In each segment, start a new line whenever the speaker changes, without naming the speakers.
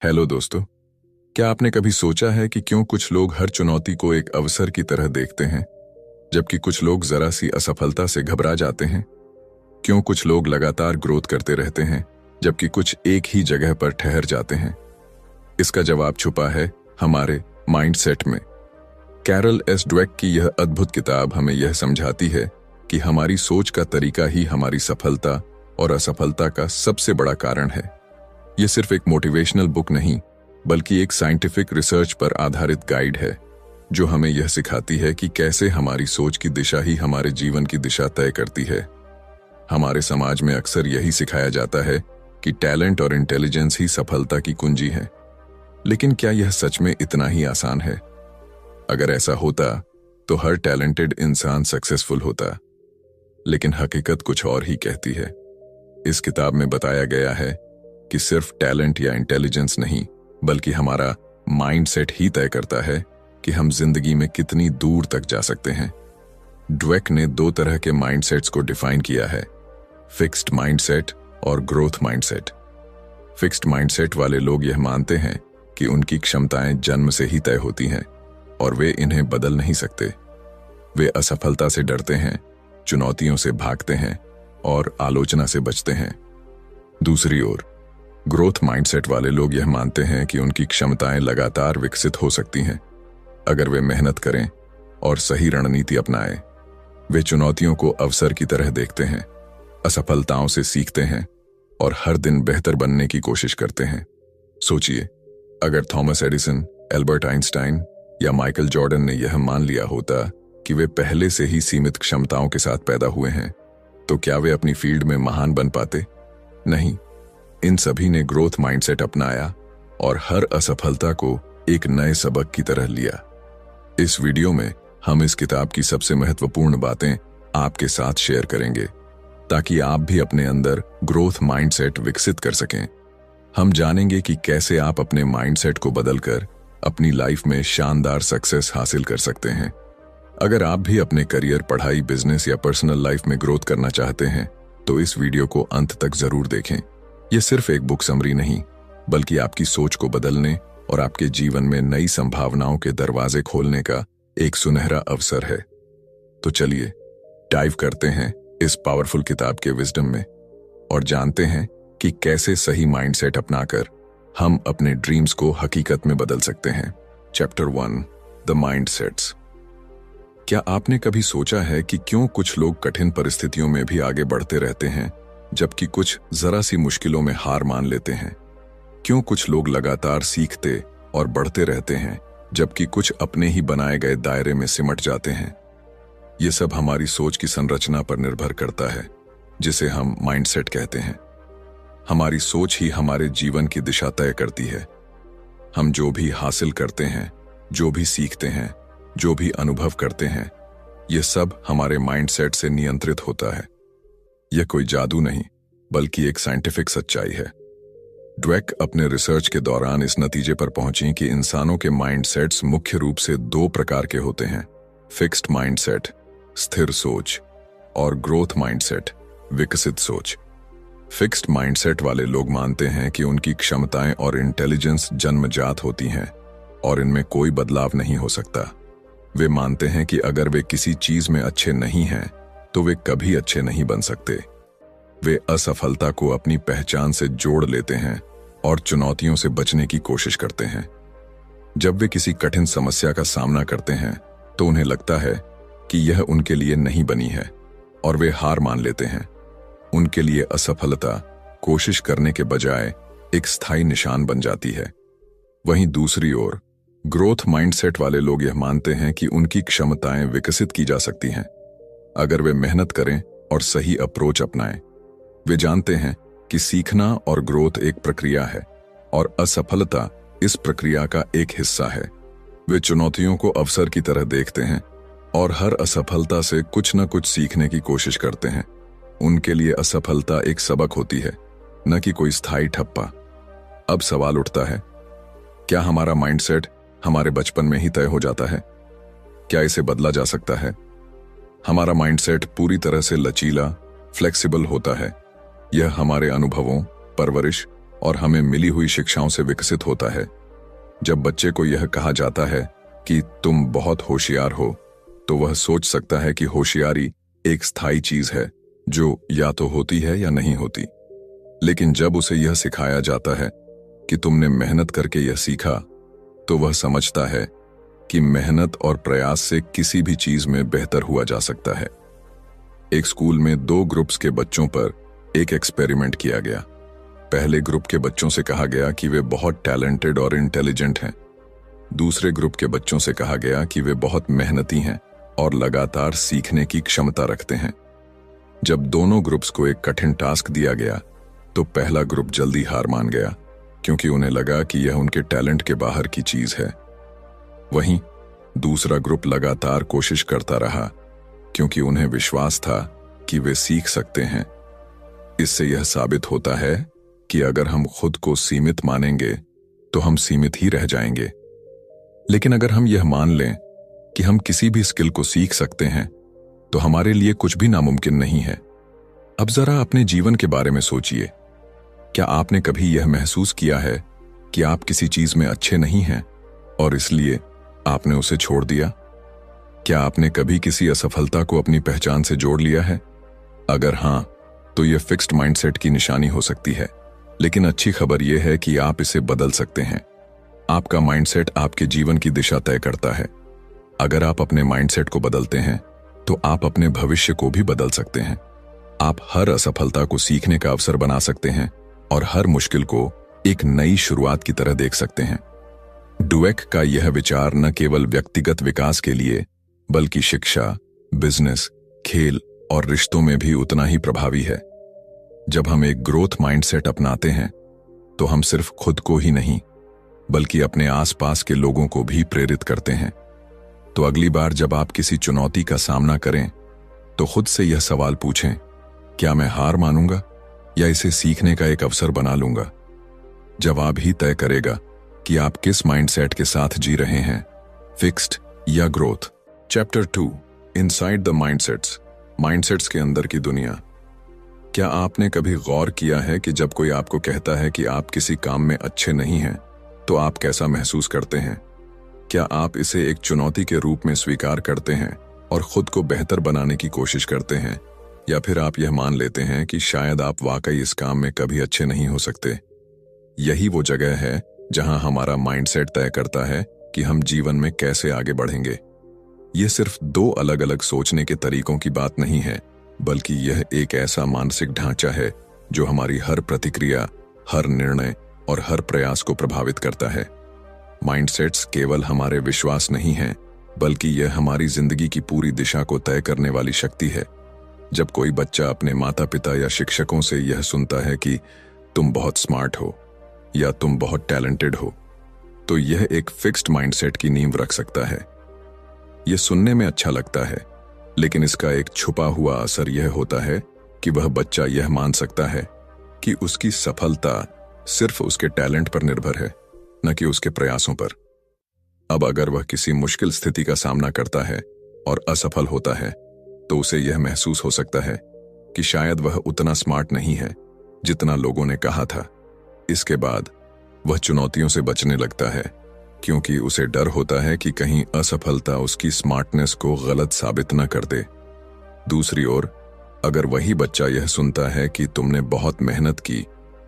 Hello दोस्तों। क्या आपने कभी सोचा है कि क्यों कुछ लोग हर चुनौती को एक अवसर की तरह देखते हैं, जबकि कुछ लोग जरा सी असफलता से घबरा जाते हैं? क्यों कुछ लोग लगातार ग्रोथ करते रहते हैं, जबकि कुछ एक ही जगह पर ठहर जाते हैं? इसका जवाब छुपा है हमारे माइंडसेट में। कैरल एस ड्वेक की यह अद्भुत किताब हमें यह समझाती है कि हमारी सोच का तरीका ही हमारी सफलता और असफलता का सबसे बड़ा कारण है। यह सिर्फ एक मोटिवेशनल बुक नहीं, बल्कि एक साइंटिफिक रिसर्च पर आधारित गाइड है, जो हमें यह सिखाती है कि कैसे हमारी सोच की दिशा ही हमारे जीवन की दिशा तय करती है। हमारे समाज में अक्सर यही सिखाया जाता है कि टैलेंट और इंटेलिजेंस ही सफलता की कुंजी है। लेकिन क्या यह सच में इतना ही आसान है? अगर ऐसा होता तो हर टैलेंटेड इंसान सक्सेसफुल होता। लेकिन हकीकत कुछ और ही कहती है। इस किताब में बताया गया है कि सिर्फ टैलेंट या इंटेलिजेंस नहीं, बल्कि हमारा माइंडसेट ही तय करता है कि हम जिंदगी में कितनी दूर तक जा सकते हैं। ड्वेक ने दो तरह के माइंडसेट्स को डिफाइन किया है, फिक्स्ड माइंडसेट और ग्रोथ माइंडसेट। फिक्स्ड माइंडसेट वाले लोग यह मानते हैं कि उनकी क्षमताएं जन्म से ही तय होती हैं और वे इन्हें बदल नहीं सकते। वे असफलता से डरते हैं, चुनौतियों से भागते हैं और आलोचना से बचते हैं। दूसरी ओर ग्रोथ माइंडसेट वाले लोग यह मानते हैं कि उनकी क्षमताएं लगातार विकसित हो सकती हैं, अगर वे मेहनत करें और सही रणनीति अपनाएं। वे चुनौतियों को अवसर की तरह देखते हैं, असफलताओं से सीखते हैं और हर दिन बेहतर बनने की कोशिश करते हैं। सोचिए, अगर थॉमस एडिसन, एल्बर्ट आइंस्टाइन या माइकल जॉर्डन ने यह मान लिया होता कि वे पहले से ही सीमित क्षमताओं के साथ पैदा हुए हैं, तो क्या वे अपनी फील्ड में महान बन पाते? नहीं। इन सभी ने ग्रोथ माइंडसेट अपनाया और हर असफलता को एक नए सबक की तरह लिया। इस वीडियो में हम इस किताब की सबसे महत्वपूर्ण बातें आपके साथ शेयर करेंगे, ताकि आप भी अपने अंदर ग्रोथ माइंडसेट विकसित कर सकें। हम जानेंगे कि कैसे आप अपने माइंडसेट को बदलकर अपनी लाइफ में शानदार सक्सेस हासिल कर सकते हैं। अगर आप भी अपने करियर, पढ़ाई, बिजनेस या पर्सनल लाइफ में ग्रोथ करना चाहते हैं, तो इस वीडियो को अंत तक जरूर देखें। यह सिर्फ एक बुक समरी नहीं, बल्कि आपकी सोच को बदलने और आपके जीवन में नई संभावनाओं के दरवाजे खोलने का एक सुनहरा अवसर है। तो चलिए डाइव करते हैं इस पावरफुल किताब के विजडम में और जानते हैं कि कैसे सही माइंडसेट अपनाकर हम अपने ड्रीम्स को हकीकत में बदल सकते हैं। Chapter 1, the mindsets. क्या आपने कभी सोचा है कि क्यों कुछ लोग कठिन परिस्थितियों में भी आगे बढ़ते रहते हैं, जबकि कुछ जरा सी मुश्किलों में हार मान लेते हैं? क्यों कुछ लोग लगातार सीखते और बढ़ते रहते हैं, जबकि कुछ अपने ही बनाए गए दायरे में सिमट जाते हैं? ये सब हमारी सोच की संरचना पर निर्भर करता है, जिसे हम माइंडसेट कहते हैं। हमारी सोच ही हमारे जीवन की दिशा तय करती है। हम जो भी हासिल करते हैं, जो भी सीखते हैं, जो भी अनुभव करते हैं, ये सब हमारे माइंडसेट से नियंत्रित होता है। यह कोई जादू नहीं, बल्कि एक साइंटिफिक सच्चाई है। ड्वेक अपने रिसर्च के दौरान इस नतीजे पर पहुंची कि इंसानों के माइंडसेट्स मुख्य रूप से दो प्रकार के होते हैं, फिक्स्ड माइंडसेट, स्थिर सोच, और ग्रोथ माइंडसेट, विकसित सोच। फिक्स्ड माइंडसेट वाले लोग मानते हैं कि उनकी क्षमताएं और इंटेलिजेंस जन्मजात होती हैं और इनमें कोई बदलाव नहीं हो सकता। वे मानते हैं कि अगर वे किसी चीज में अच्छे नहीं हैं, तो वे कभी अच्छे नहीं बन सकते। वे असफलता को अपनी पहचान से जोड़ लेते हैं और चुनौतियों से बचने की कोशिश करते हैं। जब वे किसी कठिन समस्या का सामना करते हैं, तो उन्हें लगता है कि यह उनके लिए नहीं बनी है और वे हार मान लेते हैं। उनके लिए असफलता कोशिश करने के बजाय एक स्थायी निशान बन जाती है। वहीं दूसरी ओर ग्रोथ माइंडसेट वाले लोग यह मानते हैं कि उनकी क्षमताएं विकसित की जा सकती हैं, अगर वे मेहनत करें और सही अप्रोच अपनाएं। वे जानते हैं कि सीखना और ग्रोथ एक प्रक्रिया है और असफलता इस प्रक्रिया का एक हिस्सा है। वे चुनौतियों को अवसर की तरह देखते हैं और हर असफलता से कुछ न कुछ सीखने की कोशिश करते हैं। उनके लिए असफलता एक सबक होती है, न कि कोई स्थायी ठप्पा। अब सवाल उठता है, क्या हमारा माइंडसेट हमारे बचपन में ही तय हो जाता है? क्या इसे बदला जा सकता है? हमारा माइंडसेट पूरी तरह से लचीला, फ्लेक्सिबल होता है। यह हमारे अनुभवों, परवरिश और हमें मिली हुई शिक्षाओं से विकसित होता है। जब बच्चे को यह कहा जाता है कि तुम बहुत होशियार हो, तो वह सोच सकता है कि होशियारी एक स्थायी चीज है जो या तो होती है या नहीं होती। लेकिन जब उसे यह सिखाया जाता है कि तुमने मेहनत करके यह सीखा, तो वह समझता है कि मेहनत और प्रयास से किसी भी चीज में बेहतर हुआ जा सकता है। एक स्कूल में 2 ग्रुप्स के बच्चों पर एक एक्सपेरिमेंट किया गया। पहले ग्रुप के बच्चों से कहा गया कि वे बहुत टैलेंटेड और इंटेलिजेंट हैं। दूसरे ग्रुप के बच्चों से कहा गया कि वे बहुत मेहनती हैं और लगातार सीखने की क्षमता रखते हैं। जब दोनों ग्रुप्स को एक कठिन टास्क दिया गया, तो पहला ग्रुप जल्दी हार मान गया, क्योंकि उन्हें लगा कि यह उनके टैलेंट के बाहर की चीज है। वहीं दूसरा ग्रुप लगातार कोशिश करता रहा, क्योंकि उन्हें विश्वास था कि वे सीख सकते हैं। इससे यह साबित होता है कि अगर हम खुद को सीमित मानेंगे तो हम सीमित ही रह जाएंगे। लेकिन अगर हम यह मान लें कि हम किसी भी स्किल को सीख सकते हैं, तो हमारे लिए कुछ भी नामुमकिन नहीं है। अब जरा अपने जीवन के बारे में सोचिए। क्या आपने कभी यह महसूस किया है कि आप किसी चीज में अच्छे नहीं हैं और इसलिए आपने उसे छोड़ दिया? क्या आपने कभी किसी असफलता को अपनी पहचान से जोड़ लिया है? अगर हां, तो यह फिक्स्ड माइंडसेट की निशानी हो सकती है। लेकिन अच्छी खबर यह है कि आप इसे बदल सकते हैं। आपका माइंडसेट आपके जीवन की दिशा तय करता है। अगर आप अपने माइंडसेट को बदलते हैं, तो आप अपने भविष्य को भी बदल सकते हैं। आप हर असफलता को सीखने का अवसर बना सकते हैं और हर मुश्किल को एक नई शुरुआत की तरह देख सकते हैं। डुवेक का यह विचार न केवल व्यक्तिगत विकास के लिए, बल्कि शिक्षा, बिजनेस, खेल और रिश्तों में भी उतना ही प्रभावी है। जब हम एक ग्रोथ माइंडसेट अपनाते हैं, तो हम सिर्फ खुद को ही नहीं, बल्कि अपने आसपास के लोगों को भी प्रेरित करते हैं। तो अगली बार जब आप किसी चुनौती का सामना करें, तो खुद से यह सवाल पूछें, क्या मैं हार मानूंगा या इसे सीखने का एक अवसर बना लूंगा? जवाब ही तय करेगा कि आप किस माइंडसेट के साथ जी रहे हैं, फिक्स्ड या growth. Chapter 2, inside the mindsets, mindsets के अंदर की दुनिया। क्या आपने कभी गौर किया है कि जब कोई आपको कहता है कि आप किसी काम में अच्छे नहीं हैं, तो आप कैसा महसूस करते हैं? क्या आप इसे एक चुनौती के रूप में स्वीकार करते हैं और खुद को बेहतर बनाने की कोशिश करते हैं, या फिर आप यह मान लेते हैं कि शायद आप वाकई इस काम में कभी अच्छे नहीं हो सकते? यही वो जगह है जहां हमारा माइंडसेट तय करता है कि हम जीवन में कैसे आगे बढ़ेंगे। यह सिर्फ 2 अलग अलग सोचने के तरीकों की बात नहीं है, बल्कि यह एक ऐसा मानसिक ढांचा है जो हमारी हर प्रतिक्रिया, हर निर्णय और हर प्रयास को प्रभावित करता है। माइंडसेट्स केवल हमारे विश्वास नहीं हैं, बल्कि यह हमारी जिंदगी की पूरी दिशा को तय करने वाली शक्ति है। जब कोई बच्चा अपने माता पिता या शिक्षकों से यह सुनता है कि तुम बहुत स्मार्ट हो या तुम बहुत टैलेंटेड हो, तो यह एक फिक्स्ड माइंडसेट की नींव रख सकता है। यह सुनने में अच्छा लगता है, लेकिन इसका एक छुपा हुआ असर यह होता है कि वह बच्चा यह मान सकता है कि उसकी सफलता सिर्फ उसके टैलेंट पर निर्भर है, न कि उसके प्रयासों पर। अब अगर वह किसी मुश्किल स्थिति का सामना करता है और असफल होता है, तो उसे यह महसूस हो सकता है कि शायद वह उतना स्मार्ट नहीं है जितना लोगों ने कहा था। इसके बाद वह चुनौतियों से बचने लगता है, क्योंकि उसे डर होता है कि कहीं असफलता उसकी स्मार्टनेस को गलत साबित न कर दे। दूसरी ओर, अगर वही बच्चा यह सुनता है कि तुमने बहुत मेहनत की,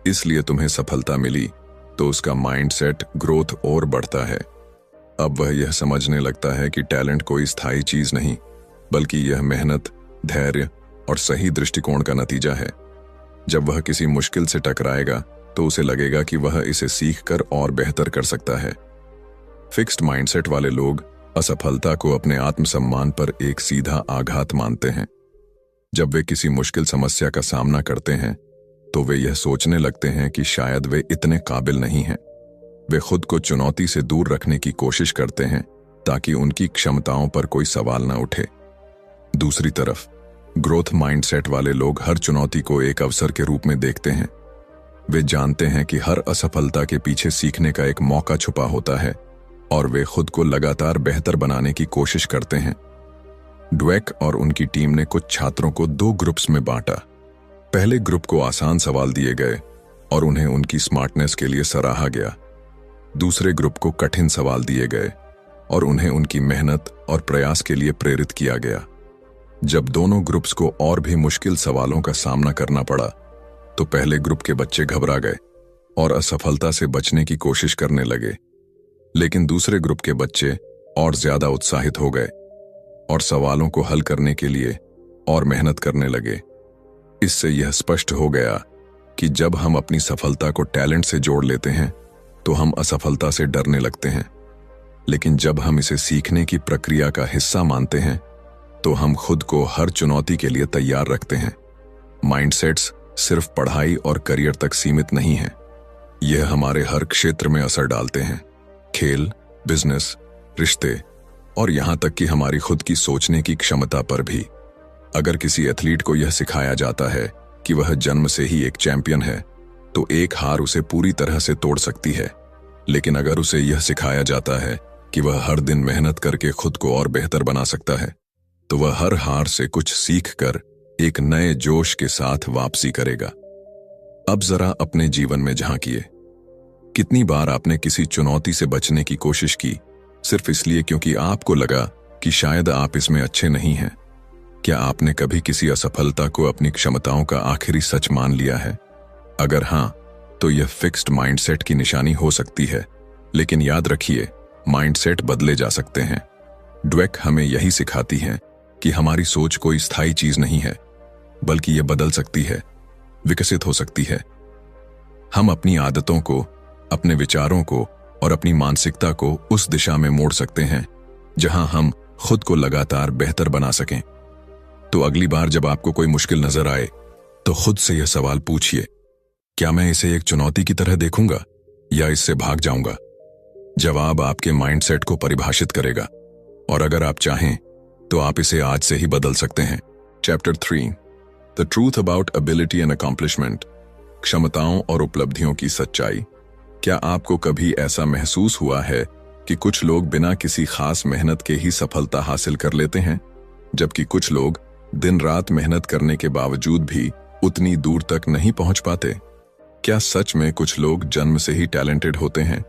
इसलिए तुम्हें सफलता मिली, तो उसका माइंडसेट ग्रोथ और बढ़ता है। अब वह यह समझने लगता है कि टैलेंट कोई स्थायी चीज नहीं, बल्कि यह मेहनत, धैर्य और सही दृष्टिकोण का नतीजा है। जब वह किसी मुश्किल से टकराएगा, तो उसे लगेगा कि वह इसे सीखकर और बेहतर कर सकता है। फिक्स्ड माइंडसेट वाले लोग असफलता को अपने आत्मसम्मान पर एक सीधा आघात मानते हैं। जब वे किसी मुश्किल समस्या का सामना करते हैं, तो वे यह सोचने लगते हैं कि शायद वे इतने काबिल नहीं हैं। वे खुद को चुनौती से दूर रखने की कोशिश करते हैं, ताकि उनकी क्षमताओं पर कोई सवाल न उठे। दूसरी तरफ, ग्रोथ माइंडसेट वाले लोग हर चुनौती को एक अवसर के रूप में देखते हैं। वे जानते हैं कि हर असफलता के पीछे सीखने का एक मौका छुपा होता है, और वे खुद को लगातार बेहतर बनाने की कोशिश करते हैं। ड्वेक और उनकी टीम ने कुछ छात्रों को 2 ग्रुप्स में बांटा। पहले ग्रुप को आसान सवाल दिए गए और उन्हें उनकी स्मार्टनेस के लिए सराहा गया। दूसरे ग्रुप को कठिन सवाल दिए गए और उन्हें उनकी मेहनत और प्रयास के लिए प्रेरित किया गया। जब दोनों ग्रुप्स को और भी मुश्किल सवालों का सामना करना पड़ा तो पहले ग्रुप के बच्चे घबरा गए और असफलता से बचने की कोशिश करने लगे, लेकिन दूसरे ग्रुप के बच्चे और ज्यादा उत्साहित हो गए और सवालों को हल करने के लिए और मेहनत करने लगे। इससे यह स्पष्ट हो गया कि जब हम अपनी सफलता को टैलेंट से जोड़ लेते हैं तो हम असफलता से डरने लगते हैं, लेकिन जब हम इसे सीखने की प्रक्रिया का हिस्सा मानते हैं तो हम खुद को हर चुनौती के लिए तैयार रखते हैं। माइंडसेट्स सिर्फ पढ़ाई और करियर तक सीमित नहीं हैं, यह हमारे हर क्षेत्र में असर डालते हैं। खेल, बिजनेस, रिश्ते और यहां तक कि हमारी खुद की सोचने की क्षमता पर भी। अगर किसी एथलीट को यह सिखाया जाता है कि वह जन्म से ही एक चैंपियन है तो एक हार उसे पूरी तरह से तोड़ सकती है, लेकिन अगर उसे यह सिखाया जाता है कि वह हर दिन मेहनत करके खुद को और बेहतर बना सकता है तो वह हर हार से कुछ सीखकर एक नए जोश के साथ वापसी करेगा। अब जरा अपने जीवन में झांकिए। कितनी बार आपने किसी चुनौती से बचने की कोशिश की सिर्फ इसलिए क्योंकि आपको लगा कि शायद आप इसमें अच्छे नहीं हैं? क्या आपने कभी किसी असफलता को अपनी क्षमताओं का आखिरी सच मान लिया है? अगर हां, तो यह फिक्स्ड माइंडसेट की निशानी हो सकती है, लेकिन याद रखिए, माइंडसेट बदले जा सकते हैं। ड्वेक हमें यही सिखाती है कि हमारी सोच कोई स्थायी चीज नहीं है, बल्कि यह बदल सकती है, विकसित हो सकती है। हम अपनी आदतों को, अपने विचारों को और अपनी मानसिकता को उस दिशा में मोड़ सकते हैं जहां हम खुद को लगातार बेहतर बना सकें। तो अगली बार जब आपको कोई मुश्किल नजर आए तो खुद से यह सवाल पूछिए, क्या मैं इसे एक चुनौती की तरह देखूंगा या इससे भाग जाऊंगा? जवाब आपके माइंडसेट को परिभाषित करेगा, और अगर आप चाहें तो आप इसे आज से ही बदल सकते हैं। Chapter 3, the truth about ability and accomplishment, क्षमताओं और उपलब्धियों की सच्चाई। क्या आपको कभी ऐसा महसूस हुआ है कि कुछ लोग बिना किसी खास मेहनत के ही सफलता हासिल कर लेते हैं, जबकि कुछ लोग दिन रात मेहनत करने के बावजूद भी उतनी दूर तक नहीं पहुंच पाते? क्या सच में कुछ लोग जन्म से ही टैलेंटेड होते हैं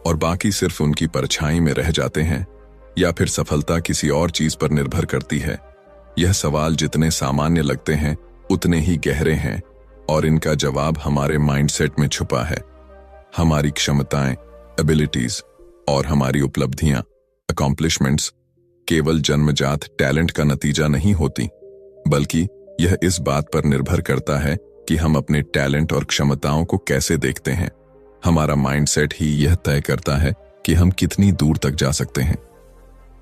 और बाकी सिर्फ उनकी परछाई में रह जाते हैं, या फिर सफलता किसी और चीज पर निर्भर करती है? यह सवाल जितने सामान्य लगते हैं उतने ही गहरे हैं, और इनका जवाब हमारे माइंडसेट में छुपा है। हमारी क्षमताएं, एबिलिटीज और हमारी उपलब्धियां, अकॉम्प्लिशमेंट्स, केवल जन्मजात टैलेंट का नतीजा नहीं होती, बल्कि यह इस बात पर निर्भर करता है कि हम अपने टैलेंट और क्षमताओं को कैसे देखते हैं। हमारा माइंडसेट ही यह तय करता है कि हम कितनी दूर तक जा सकते हैं।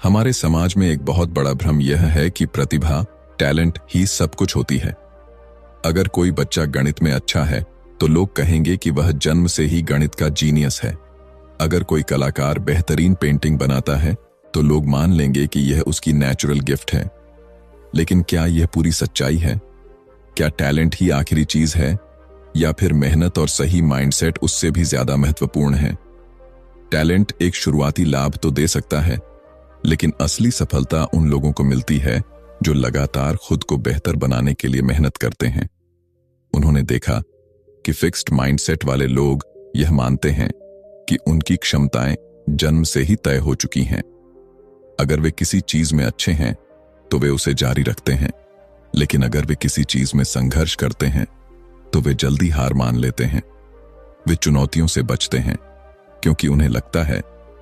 हमारे समाज में एक बहुत बड़ा भ्रम यह है कि प्रतिभा, टैलेंट ही सब कुछ होती है। अगर कोई बच्चा गणित में अच्छा है तो लोग कहेंगे कि वह जन्म से ही गणित का जीनियस है। अगर कोई कलाकार बेहतरीन पेंटिंग बनाता है तो लोग मान लेंगे कि यह उसकी नेचुरल गिफ्ट है। लेकिन क्या यह पूरी सच्चाई है? क्या टैलेंट ही आखिरी चीज है, या फिर मेहनत और सही माइंडसेट उससे भी ज्यादा महत्वपूर्ण है? टैलेंट एक शुरुआती लाभ तो दे सकता है, लेकिन असली सफलता उन लोगों को मिलती है जो लगातार खुद को बेहतर बनाने के लिए मेहनत करते हैं। उन्होंने देखा कि फिक्स्ड माइंडसेट वाले लोग यह मानते हैं कि उनकी क्षमताएं जन्म से ही तय हो चुकी हैं। अगर वे किसी चीज में अच्छे हैं तो वे उसे जारी रखते हैं, लेकिन अगर वे किसी चीज में संघर्ष करते हैं तो वे जल्दी हार मान लेते हैं। वे चुनौतियों से बचते हैं क्योंकि उन्हें लगता है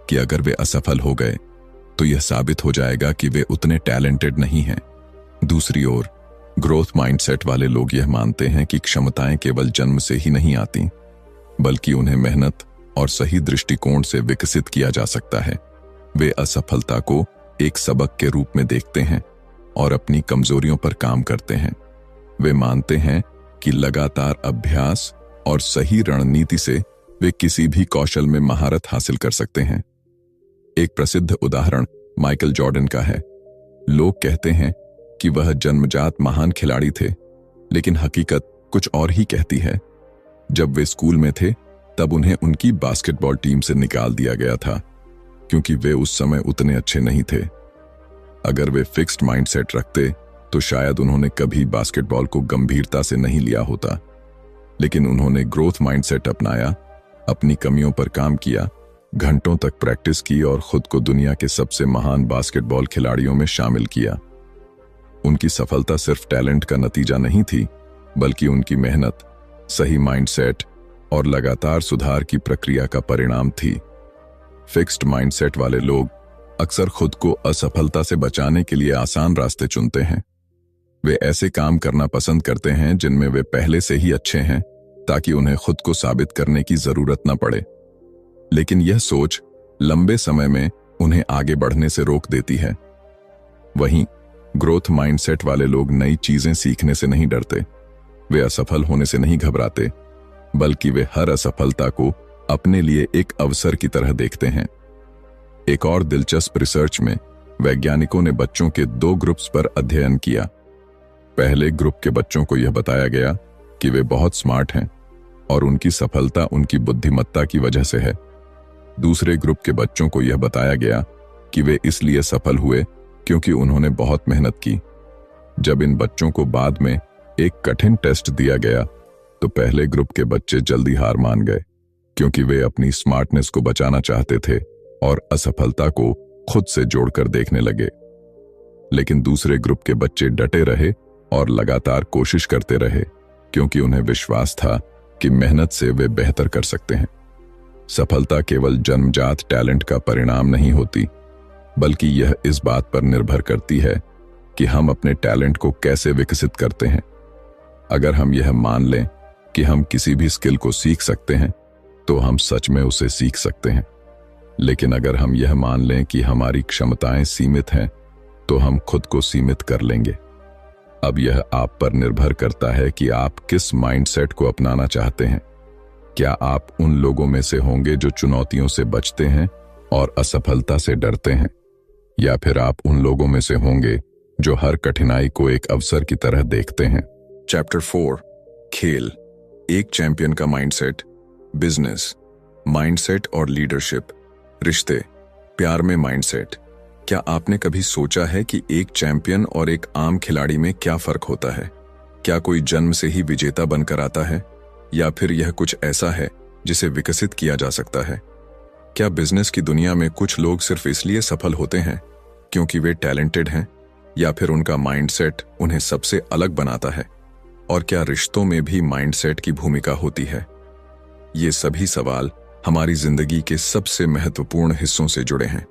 कि अगर वे असफल हो गए तो यह साबित हो जाएगा कि वे उतने टैलेंटेड नहीं हैं। दूसरी ओर, ग्रोथ माइंडसेट वाले लोग यह मानते हैं कि क्षमताएं केवल जन्म से ही नहीं आती, बल्कि उन्हें मेहनत और सही दृष्टिकोण से विकसित किया जा सकता है। वे असफलता को एक सबक के रूप में देखते हैं और अपनी कमजोरियों पर काम करते हैं। वे मानते हैं कि लगातार अभ्यास और सही रणनीति से वे किसी भी कौशल में महारत हासिल कर सकते हैं। एक प्रसिद्ध उदाहरण माइकल जॉर्डन का है। लोग कहते हैं कि वह जन्मजात महान खिलाड़ी थे, लेकिन हकीकत कुछ और ही कहती है। जब वे स्कूल में थे तब उन्हें उनकी बास्केटबॉल टीम से निकाल दिया गया था क्योंकि वे उस समय उतने अच्छे नहीं थे। अगर वे फिक्स्ड माइंडसेट रखते तो शायद उन्होंने कभी बास्केटबॉल को गंभीरता से नहीं लिया होता। लेकिन उन्होंने ग्रोथ माइंडसेट अपनाया, अपनी कमियों पर काम किया, घंटों तक प्रैक्टिस की और खुद को दुनिया के सबसे महान बास्केटबॉल खिलाड़ियों में शामिल किया। उनकी सफलता सिर्फ टैलेंट का नतीजा नहीं थी, बल्कि उनकी मेहनत, सही माइंडसेट और लगातार सुधार की प्रक्रिया का परिणाम थी। फिक्स्ड माइंडसेट वाले लोग अक्सर खुद को असफलता से बचाने के लिए आसान रास्ते चुनते हैं। वे ऐसे काम करना पसंद करते हैं जिनमें वे पहले से ही अच्छे हैं, ताकि उन्हें खुद को साबित करने की जरूरत न पड़े। लेकिन यह सोच लंबे समय में उन्हें आगे बढ़ने से रोक देती है। वहीं ग्रोथ माइंडसेट वाले लोग नई चीजें सीखने से नहीं डरते, वे असफल होने से नहीं घबराते, बल्कि वे हर असफलता को अपने लिए एक अवसर की तरह देखते हैं। एक और दिलचस्प रिसर्च में वैज्ञानिकों ने बच्चों के 2 ग्रुप्स पर अध्ययन किया। पहले ग्रुप के बच्चों को यह बताया गया कि वे बहुत स्मार्ट हैं और उनकी सफलता उनकी बुद्धिमत्ता की वजह से है। दूसरे ग्रुप के बच्चों को यह बताया गया कि वे इसलिए सफल हुए क्योंकि उन्होंने बहुत मेहनत की। जब इन बच्चों को बाद में एक कठिन टेस्ट दिया गया, तो पहले ग्रुप के बच्चे जल्दी हार मान गए, क्योंकि वे अपनी स्मार्टनेस को बचाना चाहते थे और असफलता को खुद से जोड़कर देखने लगे। लेकिन दूसरे ग्रुप के बच्चे डटे रहे और लगातार कोशिश करते रहे, क्योंकि उन्हें विश्वास था कि मेहनत से वे बेहतर कर सकते हैं। सफलता केवल जन्मजात टैलेंट का परिणाम नहीं होती, बल्कि यह इस बात पर निर्भर करती है कि हम अपने टैलेंट को कैसे विकसित करते हैं। अगर हम यह मान लें कि हम किसी भी स्किल को सीख सकते हैं, तो हम सच में उसे सीख सकते हैं। लेकिन अगर हम यह मान लें कि हमारी क्षमताएं सीमित हैं, तो हम खुद को सीमित कर लेंगे। अब यह आप पर निर्भर करता है कि आप किस माइंडसेट को अपनाना चाहते हैं। क्या आप उन लोगों में से होंगे जो चुनौतियों से बचते हैं और असफलता से डरते हैं, या फिर आप उन लोगों में से होंगे जो हर कठिनाई को एक अवसर की तरह देखते हैं। चैप्टर 4, खेल, एक चैंपियन का माइंडसेट, बिजनेस, माइंडसेट और लीडरशिप, रिश्ते, प्यार में माइंडसेट। क्या आपने कभी सोचा है कि एक चैंपियन और एक आम खिलाड़ी में क्या फर्क होता है? क्या कोई जन्म से ही विजेता बनकर आता है, या फिर यह कुछ ऐसा है जिसे विकसित किया जा सकता है? क्या बिजनेस की दुनिया में कुछ लोग सिर्फ इसलिए सफल होते हैं क्योंकि वे टैलेंटेड हैं, या फिर उनका माइंडसेट उन्हें सबसे अलग बनाता है? और क्या रिश्तों में भी माइंडसेट की भूमिका होती है? ये सभी सवाल हमारी जिंदगी के सबसे महत्वपूर्ण हिस्सों से जुड़े हैं।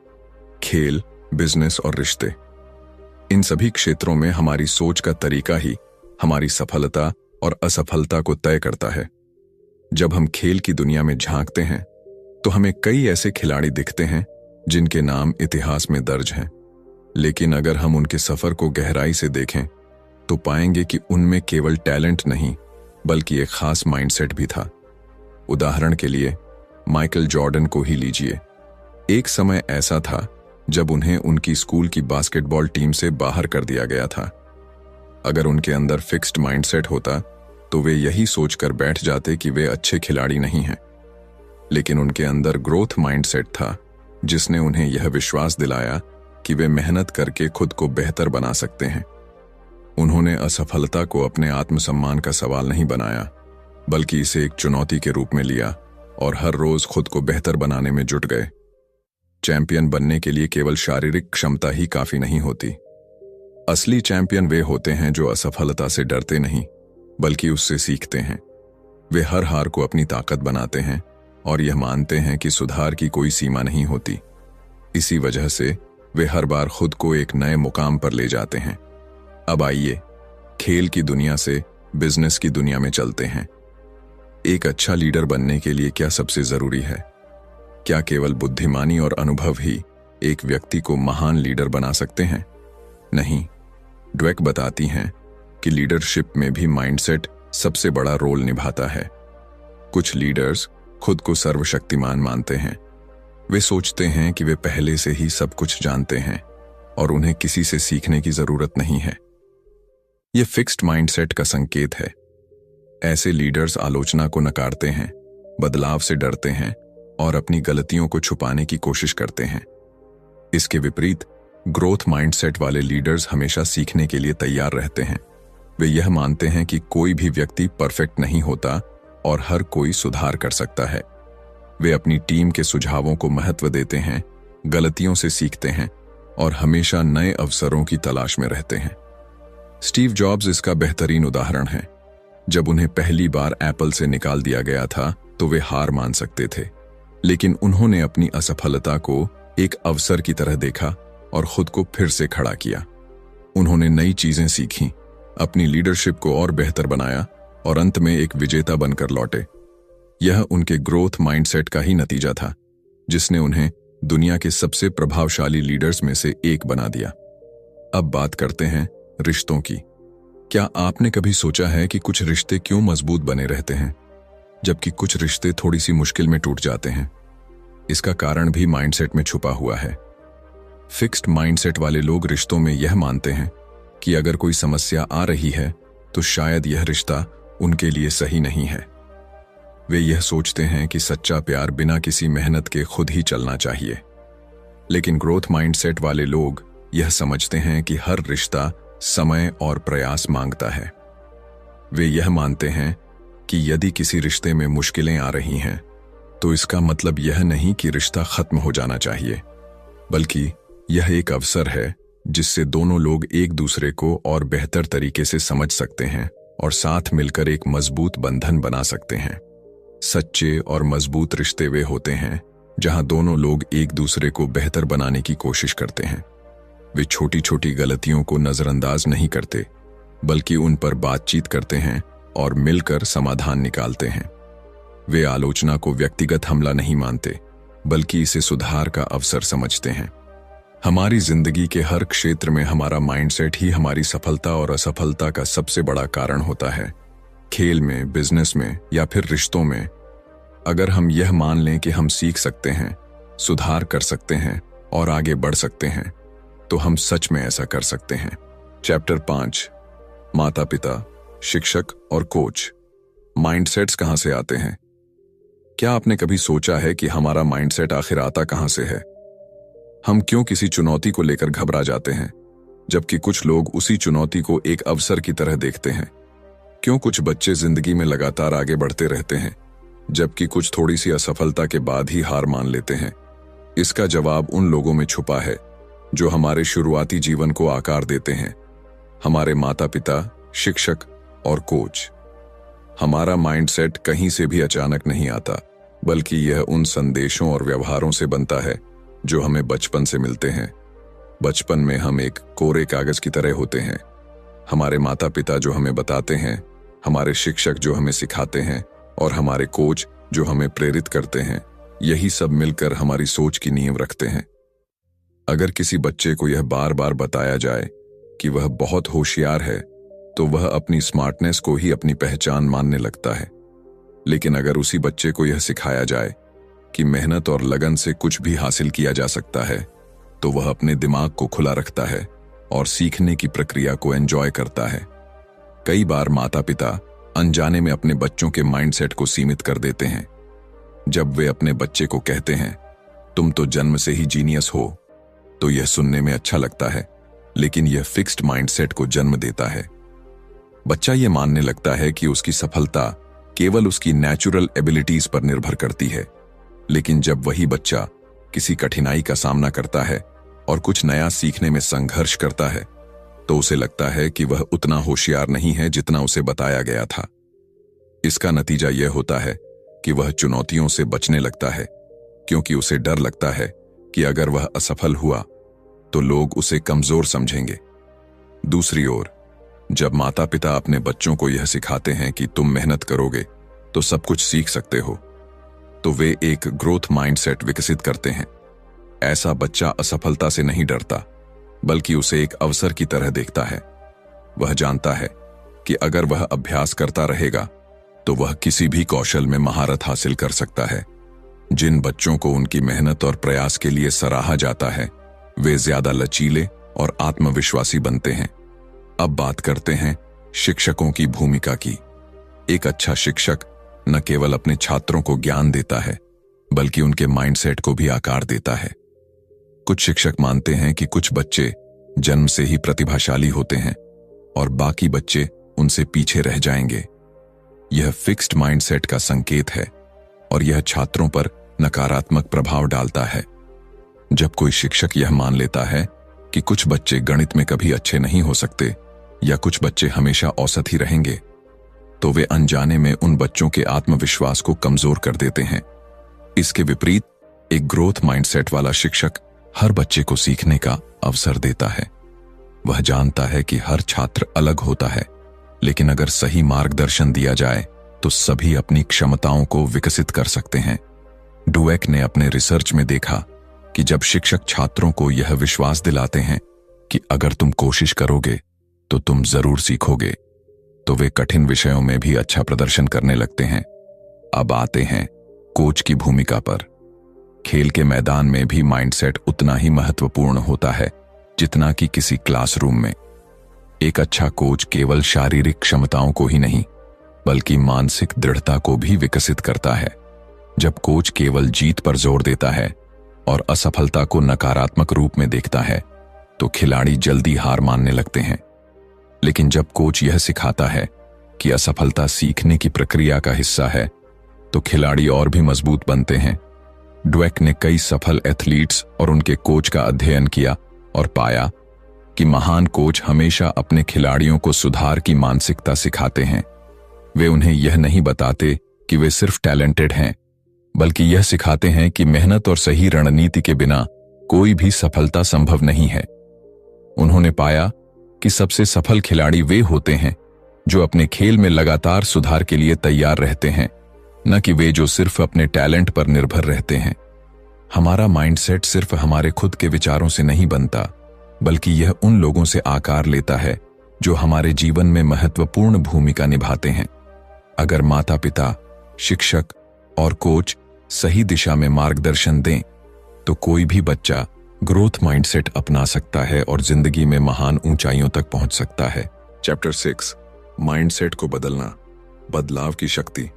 खेल, बिजनेस और रिश्ते, इन सभी क्षेत्रों में हमारी सोच का तरीका ही हमारी सफलता और असफलता को तय करता है। जब हम खेल की दुनिया में झांकते हैं, तो हमें कई ऐसे खिलाड़ी दिखते हैं जिनके नाम इतिहास में दर्ज हैं। लेकिन अगर हम उनके सफर को गहराई से देखें, तो पाएंगे कि उनमें केवल टैलेंट नहीं, बल्कि एक खास माइंडसेट भी था। उदाहरण के लिए माइकल जॉर्डन को ही लीजिए। एक समय ऐसा था जब उन्हें उनकी स्कूल की बास्केटबॉल टीम से बाहर कर दिया गया था। अगर उनके अंदर फिक्स्ड माइंडसेट होता, तो वे यही सोचकर बैठ जाते कि वे अच्छे खिलाड़ी नहीं हैं। लेकिन उनके अंदर ग्रोथ माइंडसेट था, जिसने उन्हें यह विश्वास दिलाया कि वे मेहनत करके खुद को बेहतर बना सकते हैं। उन्होंने असफलता को अपने आत्मसम्मान का सवाल नहीं बनाया, बल्कि इसे एक चुनौती के रूप में लिया और हर रोज खुद को बेहतर बनाने में जुट गए। चैंपियन बनने के लिए केवल शारीरिक क्षमता ही काफी नहीं होती। असली चैंपियन वे होते हैं जो असफलता से डरते नहीं, बल्कि उससे सीखते हैं। वे हर हार को अपनी ताकत बनाते हैं और यह मानते हैं कि सुधार की कोई सीमा नहीं होती। इसी वजह से वे हर बार खुद को एक नए मुकाम पर ले जाते हैं। अब आइए खेल की दुनिया से बिजनेस की दुनिया में चलते हैं। एक अच्छा लीडर बनने के लिए क्या सबसे जरूरी है? क्या केवल बुद्धिमानी और अनुभव ही एक व्यक्ति को महान लीडर बना सकते हैं? नहीं। ड्वेक बताती हैं कि लीडरशिप में भी माइंडसेट सबसे बड़ा रोल निभाता है। कुछ लीडर्स खुद को सर्वशक्तिमान मानते हैं। वे सोचते हैं कि वे पहले से ही सब कुछ जानते हैं और उन्हें किसी से सीखने की जरूरत नहीं है। यह फिक्स्ड माइंडसेट का संकेत है। ऐसे लीडर्स आलोचना को नकारते हैं, बदलाव से डरते हैं और अपनी गलतियों को छुपाने की कोशिश करते हैं। इसके विपरीत ग्रोथ माइंडसेट वाले लीडर्स हमेशा सीखने के लिए तैयार रहते हैं। वे यह मानते हैं कि कोई भी व्यक्ति परफेक्ट नहीं होता और हर कोई सुधार कर सकता है। वे अपनी टीम के सुझावों को महत्व देते हैं, गलतियों से सीखते हैं और हमेशा नए अवसरों की तलाश में रहते हैं। स्टीव जॉब्स इसका बेहतरीन उदाहरण है। जब उन्हें पहली बार एप्पल से निकाल दिया गया था तो वे हार मान सकते थे, लेकिन उन्होंने अपनी असफलता को एक अवसर की तरह देखा और खुद को फिर से खड़ा किया। उन्होंने नई चीजें सीखीं, अपनी लीडरशिप को और बेहतर बनाया और अंत में एक विजेता बनकर लौटे। यह उनके ग्रोथ माइंडसेट का ही नतीजा था, जिसने उन्हें दुनिया के सबसे प्रभावशाली लीडर्स में से एक बना दिया। अब बात करते हैं रिश्तों की। क्या आपने कभी सोचा है कि कुछ रिश्ते क्यों मजबूत बने रहते हैं, जबकि कुछ रिश्ते थोड़ी सी मुश्किल में टूट जाते हैं? इसका कारण भी माइंडसेट में छुपा हुआ है। फिक्स्ड माइंडसेट वाले लोग रिश्तों में यह मानते हैं कि अगर कोई समस्या आ रही है तो शायद यह रिश्ता उनके लिए सही नहीं है। वे यह सोचते हैं कि सच्चा प्यार बिना किसी मेहनत के खुद ही चलना चाहिए। लेकिन ग्रोथ माइंडसेट वाले लोग यह समझते हैं कि हर रिश्ता समय और प्रयास मांगता है। वे यह मानते हैं कि यदि किसी रिश्ते में मुश्किलें आ रही हैं तो इसका मतलब यह नहीं कि रिश्ता खत्म हो जाना चाहिए, बल्कि यह एक अवसर है जिससे दोनों लोग एक दूसरे को और बेहतर तरीके से समझ सकते हैं और साथ मिलकर एक मजबूत बंधन बना सकते हैं। सच्चे और मजबूत रिश्ते वे होते हैं जहां दोनों लोग एक दूसरे को बेहतर बनाने की कोशिश करते हैं। वे छोटी छोटी गलतियों को नजरअंदाज नहीं करते, बल्कि उन पर बातचीत करते हैं और मिलकर समाधान निकालते हैं। वे आलोचना को व्यक्तिगत हमला नहीं मानते, बल्कि इसे सुधार का अवसर समझते हैं। हमारी जिंदगी के हर क्षेत्र में हमारा माइंडसेट ही हमारी सफलता और असफलता का सबसे बड़ा कारण होता है। खेल में, बिजनेस में या फिर रिश्तों में। अगर हम यह मान लें कि हम सीख सकते हैं, सुधार कर सकते हैं और आगे बढ़ सकते हैं, तो हम सच में ऐसा कर सकते हैं। चैप्टर 5, माता पिता, शिक्षक और कोच। माइंडसेट्स कहां से आते हैं? क्या आपने कभी सोचा है कि हमारा माइंडसेट आखिर आता कहां से है? हम क्यों किसी चुनौती को लेकर घबरा जाते हैं, जबकि कुछ लोग उसी चुनौती को एक अवसर की तरह देखते हैं? क्यों कुछ बच्चे जिंदगी में लगातार आगे बढ़ते रहते हैं, जबकि कुछ थोड़ी सी असफलता के बाद ही हार मान लेते हैं? इसका जवाब उन लोगों में छुपा है जो हमारे शुरुआती जीवन को आकार देते हैं, हमारे माता पिता, शिक्षक और कोच। हमारा माइंडसेट कहीं से भी अचानक नहीं आता, बल्कि यह उन संदेशों और व्यवहारों से बनता है जो हमें बचपन से मिलते हैं। बचपन में हम एक कोरे कागज की तरह होते हैं। हमारे माता पिता जो हमें बताते हैं, हमारे शिक्षक जो हमें सिखाते हैं और हमारे कोच जो हमें प्रेरित करते हैं, यही सब मिलकर हमारी सोच की नींव रखते हैं। अगर किसी बच्चे को यह बार बार बताया जाए कि वह बहुत होशियार है, तो वह अपनी स्मार्टनेस को ही अपनी पहचान मानने लगता है। लेकिन अगर उसी बच्चे को यह सिखाया जाए कि मेहनत और लगन से कुछ भी हासिल किया जा सकता है, तो वह अपने दिमाग को खुला रखता है और सीखने की प्रक्रिया को एंजॉय करता है। कई बार माता पिता अनजाने में अपने बच्चों के माइंडसेट को सीमित कर देते हैं। जब वे अपने बच्चे को कहते हैं, तुम तो जन्म से ही जीनियस हो, तो यह सुनने में अच्छा लगता है, लेकिन यह फिक्स्ड माइंडसेट को जन्म देता है। बच्चा यह मानने लगता है कि उसकी सफलता केवल उसकी नेचुरल एबिलिटीज पर निर्भर करती है। लेकिन जब वही बच्चा किसी कठिनाई का सामना करता है और कुछ नया सीखने में संघर्ष करता है, तो उसे लगता है कि वह उतना होशियार नहीं है जितना उसे बताया गया था। इसका नतीजा यह होता है कि वह चुनौतियों से बचने लगता है, क्योंकि उसे डर लगता है कि अगर वह असफल हुआ तो लोग उसे कमजोर समझेंगे। दूसरी ओर, जब माता पिता अपने बच्चों को यह सिखाते हैं कि तुम मेहनत करोगे तो सब कुछ सीख सकते हो, तो वे एक ग्रोथ माइंडसेट विकसित करते हैं। ऐसा बच्चा असफलता से नहीं डरता, बल्कि उसे एक अवसर की तरह देखता है। वह जानता है कि अगर वह अभ्यास करता रहेगा तो वह किसी भी कौशल में महारत हासिल कर सकता है। जिन बच्चों को उनकी मेहनत और प्रयास के लिए सराहा जाता है, वे ज्यादा लचीले और आत्मविश्वासी बनते हैं। अब बात करते हैं शिक्षकों की भूमिका की। एक अच्छा शिक्षक न केवल अपने छात्रों को ज्ञान देता है, बल्कि उनके माइंडसेट को भी आकार देता है। कुछ शिक्षक मानते हैं कि कुछ बच्चे जन्म से ही प्रतिभाशाली होते हैं और बाकी बच्चे उनसे पीछे रह जाएंगे। यह फिक्स्ड माइंडसेट का संकेत है और यह छात्रों पर नकारात्मक प्रभाव डालता है। जब कोई शिक्षक यह मान लेता है कि कुछ बच्चे गणित में कभी अच्छे नहीं हो सकते या कुछ बच्चे हमेशा औसत ही रहेंगे, तो वे अनजाने में उन बच्चों के आत्मविश्वास को कमजोर कर देते हैं। इसके विपरीत एक ग्रोथ माइंडसेट वाला शिक्षक हर बच्चे को सीखने का अवसर देता है। वह जानता है कि हर छात्र अलग होता है, लेकिन अगर सही मार्गदर्शन दिया जाए तो सभी अपनी क्षमताओं को विकसित कर सकते हैं। डुवेक ने अपने रिसर्च में देखा कि जब शिक्षक छात्रों को यह विश्वास दिलाते हैं कि अगर तुम कोशिश करोगे तो तुम जरूर सीखोगे, तो वे कठिन विषयों में भी अच्छा प्रदर्शन करने लगते हैं। अब आते हैं कोच की भूमिका पर। खेल के मैदान में भी माइंडसेट उतना ही महत्वपूर्ण होता है जितना कि किसी क्लासरूम में। एक अच्छा कोच केवल शारीरिक क्षमताओं को ही नहीं बल्कि मानसिक दृढ़ता को भी विकसित करता है। जब कोच केवल जीत पर जोर देता है और असफलता को नकारात्मक रूप में देखता है तो खिलाड़ी जल्दी हार मानने लगते हैं। लेकिन जब कोच यह सिखाता है कि असफलता सीखने की प्रक्रिया का हिस्सा है तो खिलाड़ी और भी मजबूत बनते हैं। ड्वेक ने कई सफल एथलीट्स और उनके कोच का अध्ययन किया और पाया कि महान कोच हमेशा अपने खिलाड़ियों को सुधार की मानसिकता सिखाते हैं। वे उन्हें यह नहीं बताते कि वे सिर्फ टैलेंटेड हैं, बल्कि यह सिखाते हैं कि मेहनत और सही रणनीति के बिना कोई भी सफलता संभव नहीं है। उन्होंने पाया कि सबसे सफल खिलाड़ी वे होते हैं जो अपने खेल में लगातार सुधार के लिए तैयार रहते हैं, न कि वे जो सिर्फ अपने टैलेंट पर निर्भर रहते हैं। हमारा माइंडसेट सिर्फ हमारे खुद के विचारों से नहीं बनता, बल्कि यह उन लोगों से आकार लेता है जो हमारे जीवन में महत्वपूर्ण भूमिका निभाते हैं। अगर माता पिता, शिक्षक और कोच सही दिशा में मार्गदर्शन दें तो कोई भी बच्चा ग्रोथ माइंडसेट अपना सकता है और जिंदगी में महान ऊंचाइयों तक पहुंच सकता है। चैप्टर 6, माइंडसेट को बदलना, बदलाव की शक्ति।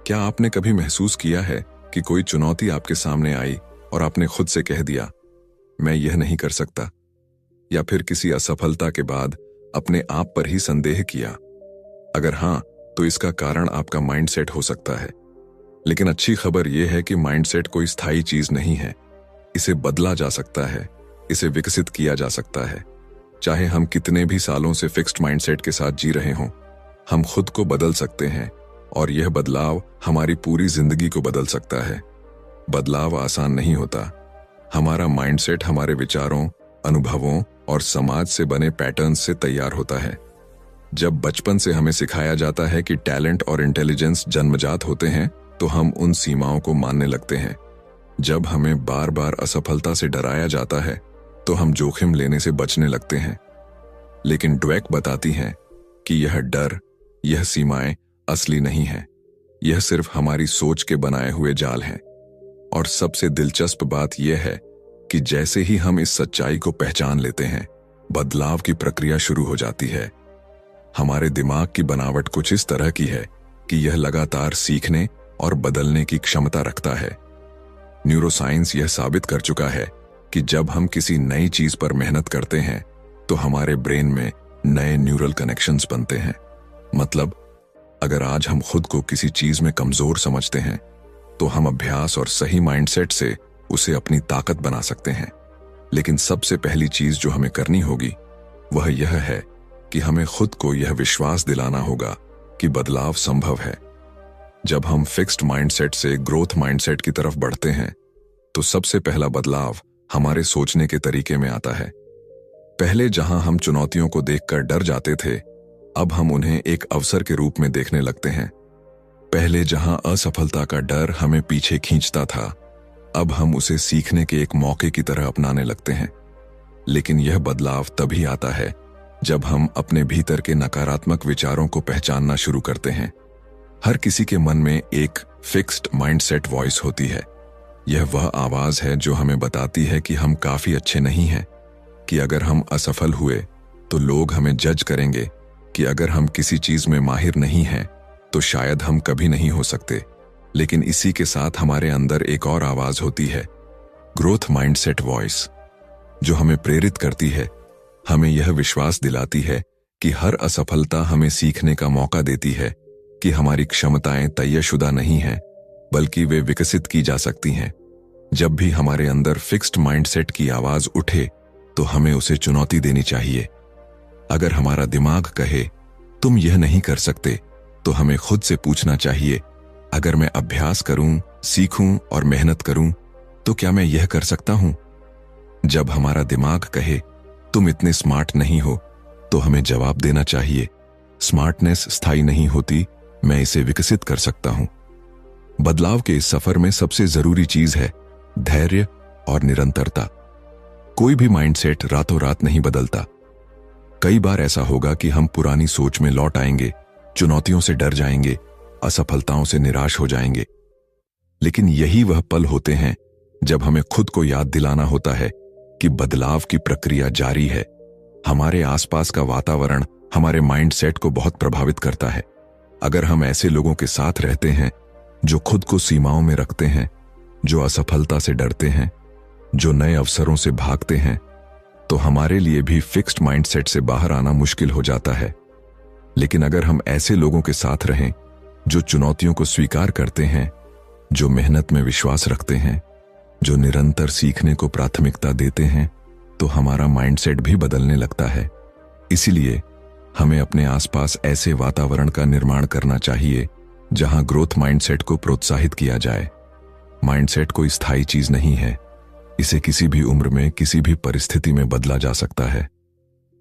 क्या आपने कभी महसूस किया है कि कोई चुनौती आपके सामने आई और आपने खुद से कह दिया, मैं यह नहीं कर सकता, या फिर किसी असफलता के बाद अपने आप पर ही संदेह किया? अगर हां, तो इसका कारण आपका माइंडसेट हो सकता है। लेकिन अच्छी खबर यह है कि माइंडसेट कोई स्थायी चीज नहीं है। इसे बदला जा सकता है, इसे विकसित किया जा सकता है। चाहे हम कितने भी सालों से फिक्स्ड माइंडसेट के साथ जी रहे हों, हम खुद को बदल सकते हैं और यह बदलाव हमारी पूरी जिंदगी को बदल सकता है। बदलाव आसान नहीं होता। हमारा माइंडसेट हमारे विचारों, अनुभवों और समाज से बने पैटर्न्स से तैयार होता है। जब बचपन से हमें सिखाया जाता है कि टैलेंट और इंटेलिजेंस जन्मजात होते हैं, तो हम उन सीमाओं को मानने लगते हैं। जब हमें बार बार असफलता से डराया जाता है, तो हम जोखिम लेने से बचने लगते हैं। लेकिन ड्वेक बताती हैं कि यह डर, यह सीमाएं असली नहीं है। यह सिर्फ हमारी सोच के बनाए हुए जाल हैं। और सबसे दिलचस्प बात यह है कि जैसे ही हम इस सच्चाई को पहचान लेते हैं, बदलाव की प्रक्रिया शुरू हो जाती है। हमारे दिमाग की बनावट कुछ इस तरह की है कि यह लगातार सीखने और बदलने की क्षमता रखता है। न्यूरोसाइंस यह साबित कर चुका है कि जब हम किसी नई चीज पर मेहनत करते हैं तो हमारे ब्रेन में नए न्यूरल कनेक्शंस बनते हैं। मतलब, अगर आज हम खुद को किसी चीज में कमजोर समझते हैं तो हम अभ्यास और सही माइंडसेट से उसे अपनी ताकत बना सकते हैं। लेकिन सबसे पहली चीज जो हमें करनी होगी वह यह है कि हमें खुद को यह विश्वास दिलाना होगा कि बदलाव संभव है। जब हम फिक्स्ड माइंडसेट से ग्रोथ माइंडसेट की तरफ बढ़ते हैं तो सबसे पहला बदलाव हमारे सोचने के तरीके में आता है। पहले जहां हम चुनौतियों को देखकर डर जाते थे, अब हम उन्हें एक अवसर के रूप में देखने लगते हैं। पहले जहां असफलता का डर हमें पीछे खींचता था, अब हम उसे सीखने के एक मौके की तरह अपनाने लगते हैं। लेकिन यह बदलाव तभी आता है जब हम अपने भीतर के नकारात्मक विचारों को पहचानना शुरू करते हैं। हर किसी के मन में एक फिक्स्ड माइंडसेट वॉइस होती है। यह वह आवाज है जो हमें बताती है कि हम काफी अच्छे नहीं हैं, कि अगर हम असफल हुए तो लोग हमें जज करेंगे, कि अगर हम किसी चीज में माहिर नहीं हैं तो शायद हम कभी नहीं हो सकते। लेकिन इसी के साथ हमारे अंदर एक और आवाज होती है, ग्रोथ माइंडसेट वॉइस, जो हमें प्रेरित करती है, हमें यह विश्वास दिलाती है कि हर असफलता हमें सीखने का मौका देती है, कि हमारी क्षमताएं तयशुदा नहीं हैं, बल्कि वे विकसित की जा सकती हैं। जब भी हमारे अंदर फिक्स्ड माइंडसेट की आवाज उठे तो हमें उसे चुनौती देनी चाहिए। अगर हमारा दिमाग कहे तुम यह नहीं कर सकते, तो हमें खुद से पूछना चाहिए, अगर मैं अभ्यास करूं, सीखूं और मेहनत करूं तो क्या मैं यह कर सकता हूं? जब हमारा दिमाग कहे तुम इतने स्मार्ट नहीं हो, तो हमें जवाब देना चाहिए, स्मार्टनेस स्थायी नहीं होती, मैं इसे विकसित कर सकता हूं। बदलाव के इस सफर में सबसे जरूरी चीज है धैर्य और निरंतरता। कोई भी माइंडसेट रातों रात नहीं बदलता। कई बार ऐसा होगा कि हम पुरानी सोच में लौट आएंगे, चुनौतियों से डर जाएंगे, असफलताओं से निराश हो जाएंगे। लेकिन यही वह पल होते हैं जब हमें खुद को याद दिलाना होता है कि बदलाव की प्रक्रिया जारी है। हमारे आसपास का वातावरण हमारे माइंडसेट को बहुत प्रभावित करता है। अगर हम ऐसे लोगों के साथ रहते हैं जो खुद को सीमाओं में रखते हैं, जो असफलता से डरते हैं, जो नए अवसरों से भागते हैं, तो हमारे लिए भी फिक्स्ड माइंडसेट से बाहर आना मुश्किल हो जाता है। लेकिन अगर हम ऐसे लोगों के साथ रहें जो चुनौतियों को स्वीकार करते हैं, जो मेहनत में विश्वास रखते हैं, जो निरंतर सीखने को प्राथमिकता देते हैं, तो हमारा माइंडसेट भी बदलने लगता है। इसीलिए हमें अपने आसपास ऐसे वातावरण का निर्माण करना चाहिए जहां ग्रोथ माइंडसेट को प्रोत्साहित किया जाए। माइंडसेट कोई स्थायी चीज नहीं है, इसे किसी भी उम्र में किसी भी परिस्थिति में बदला जा सकता है।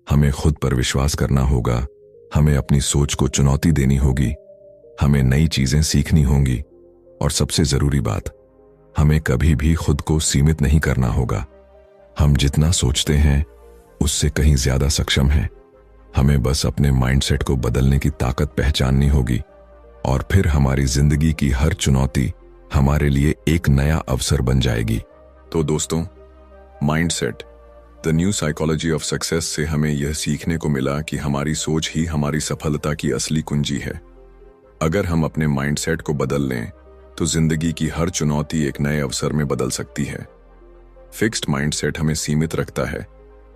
हमें खुद पर विश्वास करना होगा, हमें अपनी सोच को चुनौती देनी होगी, हमें नई चीजें सीखनी होंगी, और सबसे जरूरी बात, हमें कभी भी खुद को सीमित नहीं करना होगा। हम जितना सोचते हैं उससे कहीं ज्यादा सक्षम हैं। हमें बस अपने माइंडसेट को बदलने की ताकत पहचाननी होगी, और फिर हमारी जिंदगी की हर चुनौती हमारे लिए एक नया अवसर बन जाएगी। तो दोस्तों, mindset the new psychology of success से हमें यह सीखने को मिला कि हमारी सोच ही हमारी सफलता की असली कुंजी है। अगर हम अपने माइंडसेट को बदल लें तो जिंदगी की हर चुनौती एक नए अवसर में बदल सकती है। फिक्स्ड माइंडसेट हमें सीमित रखता है,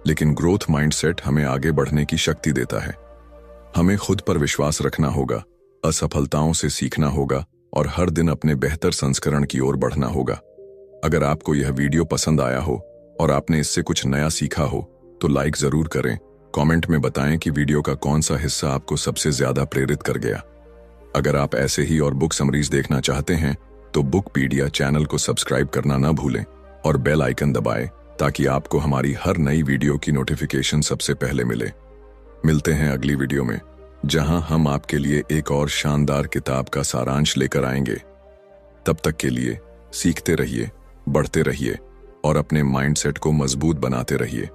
लेकिन ग्रोथ माइंडसेट हमें आगे बढ़ने की शक्ति देता है। हमें खुद पर विश्वास रखना होगा, असफलताओं से सीखना होगा और हर दिन अपने बेहतर संस्करण की ओर बढ़ना होगा। अगर आपको यह वीडियो पसंद आया हो और आपने इससे कुछ नया सीखा हो तो लाइक जरूर करें। कमेंट में बताएं कि वीडियो का कौन सा हिस्सा आपको सबसे ज्यादा प्रेरित कर गया। अगर आप ऐसे ही और बुक समरीज देखना चाहते हैं तो बुकपीडिया चैनल को सब्सक्राइब करना ना भूलें और बेल आइकन दबाएं ताकि आपको हमारी हर नई वीडियो की नोटिफिकेशन सबसे पहले मिले। मिलते हैं अगली वीडियो में, जहां हम आपके लिए एक और शानदार किताब का सारांश लेकर आएंगे। तब तक के लिए सीखते रहिए, बढ़ते रहिए और अपने माइंडसेट को मजबूत बनाते रहिए।